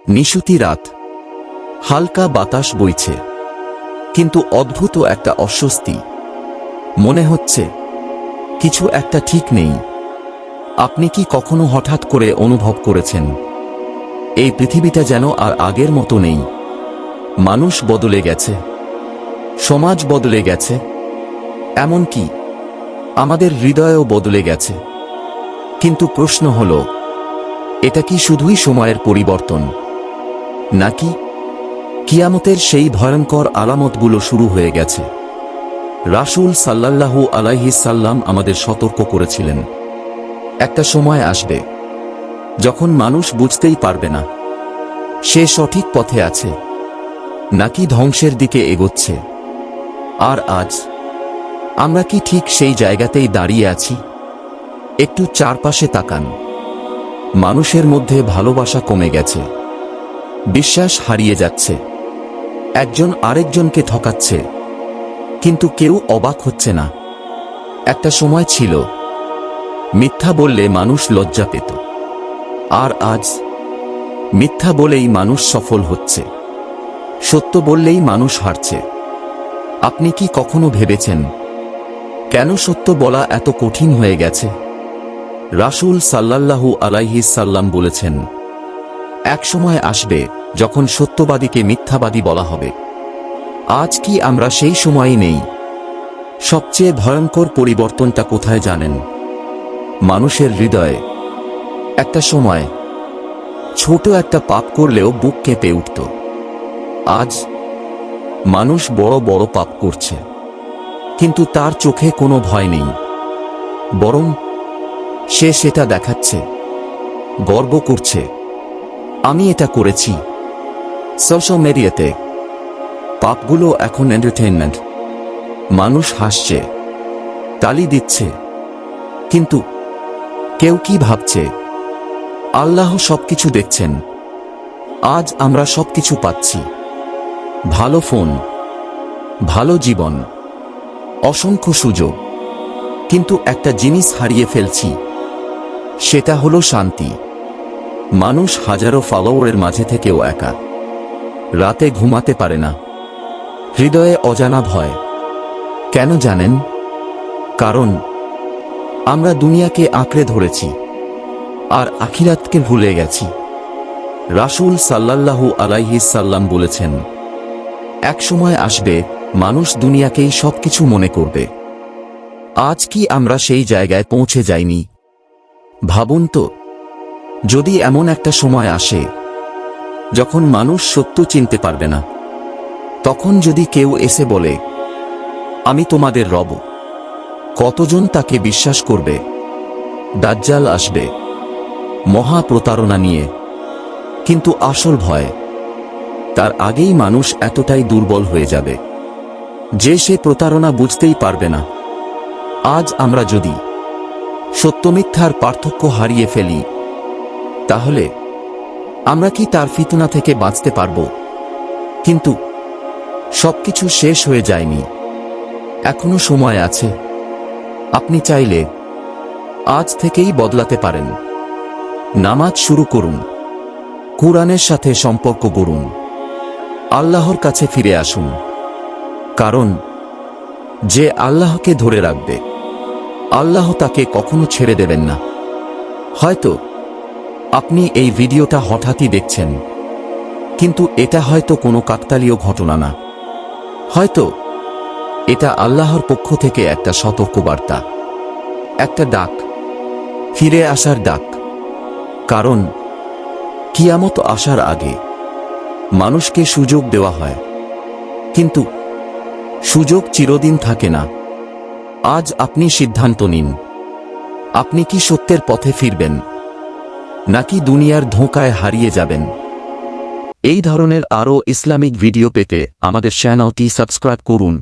নিশুতি রাত, হালকা বাতাস বইছে, কিন্তু অদ্ভুত একটা অস্বস্তি। মনে হচ্ছে কিছু একটা ঠিক নেই। আপনি কি কখনো হঠাৎ করে অনুভব করেছেন এই পৃথিবীটা যেন আর আগের মতো নেই? মানুষ বদলে গেছে, সমাজ বদলে গেছে, এমনকি আমাদের হৃদয়ও বদলে গেছে। কিন্তু প্রশ্ন হল, এটা কি শুধুই সময়ের পরিবর্তন, নাকি কিয়ামতের সেই ভয়ঙ্কর আলামতগুলো শুরু হয়ে গেছে? রাসূল সাল্লাল্লাহু আলাইহি সাল্লাম আমাদের সতর্ক করেছিলেন, একটা সময় আসবে যখন মানুষ বুঝতেই পারবে না সে সঠিক পথে আছে নাকি ধ্বংসের দিকে এগোচ্ছে। আর আজ আমরা কি ঠিক সেই জায়গাতেই দাঁড়িয়ে আছি? একটু চারপাশে তাকান। মানুষের মধ্যে ভালোবাসা কমে গেছে, বিশ্বাস হারিয়ে যাচ্ছে, একজন আরেকজনকে ঠকাচ্ছে, কিন্তু কেউ অবাক হচ্ছে না। একটা সময় ছিল মিথ্যা বললে মানুষ লজ্জা পেত, আর আজ মিথ্যা বলেই মানুষ সফল হচ্ছে, সত্য বললেই মানুষ হারছে। আপনি কি কখনো ভেবেছেন কেন সত্য বলা এত কঠিন হয়ে গেছে? রাসূল সাল্লাল্লাহু আলাইহি সাল্লাম বলেছেন, এক সময় আসবে যখন সত্যবাদীকে মিথ্যাবাদী বলা হবে। আজ কি আমরা সেই সময়ই নেই? সবচেয়ে ভয়ঙ্কর পরিবর্তনটা কোথায় জানেন? মানুষের হৃদয়ে। একটা সময় ছোট একটা পাপ করলেও বুক কেঁপে উঠত। আজ মানুষ বড় বড় পাপ করছে, কিন্তু তার চোখে কোনো ভয় নেই, বরং সে সেটা দেখাচ্ছে, গর্ব করছে, আমি এটা করেছি। সোশ্যাল মিডিয়াতে পাপগুলো এখন এন্টারটেইনমেন্ট। মানুষ হাসছে, তালি দিচ্ছে, কিন্তু কেউ কি ভাবছে আল্লাহ সবকিছু দেখছেন? আজ আমরা সবকিছু পাচ্ছি, ভালো ফোন, ভালো জীবন, অসংখ্য সুযোগ, কিন্তু একটা জিনিস হারিয়ে ফেলছি, সেটা হলো শান্তি। মানুষ হাজারো ফলোয়ারের মাঝে থেকেও একা, রাতে ঘুমাতে পারে না, হৃদয়ে অজানা ভয়। কেন জানেন? কারণ আমরা দুনিয়াকে আঁকড়ে ধরেছি আর আখিরাতকে ভুলে গেছি। রাসূল সাল্লাল্লাহু আলাইহি সাল্লাম বলেছেন, এক সময় আসবে মানুষ দুনিয়াকেই সবকিছু মনে করবে। আজ কি আমরা সেই জায়গায় পৌঁছে যাইনি? ভাবুন তো, যদি এমন একটা সময় আসে যখন মানুষ সত্য চিনতে পারবে না, তখন যদি কেউ এসে বলে, আমি তোমাদের রব, কতজন তাকে বিশ্বাস করবে? দাজ্জাল আসবে মহা প্রতারণা নিয়ে, কিন্তু আসল ভয়, তার আগেই মানুষ এতটাই দুর্বল হয়ে যাবে যে সে প্রতারণা বুঝতেই পারবে না। আজ আমরা যদি সত্য মিথ্যার পার্থক্য হারিয়ে ফেলি, তাহলে আমরা কি তার ফিতনা থেকে বাঁচতে পারব? কিন্তু সবকিছু শেষ হয়ে যায়নি, এখনো সময় আছে। আপনি চাইলে আজ থেকেই বদলাতে পারেন। নামাজ শুরু করুন, কুরআনের সাথে সম্পর্ক গড়ুন, আল্লাহর কাছে ফিরে আসুন। কারণ যে আল্লাহকে ধরে রাখবে, আল্লাহ তাকে কখনো ছেড়ে দেবেন না। হয়তো আপনি এই ভিডিওটা হঠাৎই দেখছেন, কিন্তু এটা হয়তো কোনো কাকতালীয় ঘটনা না। হয়তো এটা আল্লাহর পক্ষ থেকে একটা সতর্কবার্তা, একটা ডাক, ফিরে আসার ডাক। কারণ কিয়ামত আসার আগে মানুষকে সুযোগ দেওয়া হয়, কিন্তু সুযোগ চিরদিন থাকে না। আজ আপনি সিদ্ধান্ত নিন, আপনি কি সত্যের পথে ফিরবেন, নাকি দুনিয়ার ধোঁকায় হারিয়ে যাবেন? এই ধরনের আরও ইসলামিক ভিডিও পেতে আমাদের চ্যানেলটি সাবস্ক্রাইব করুন।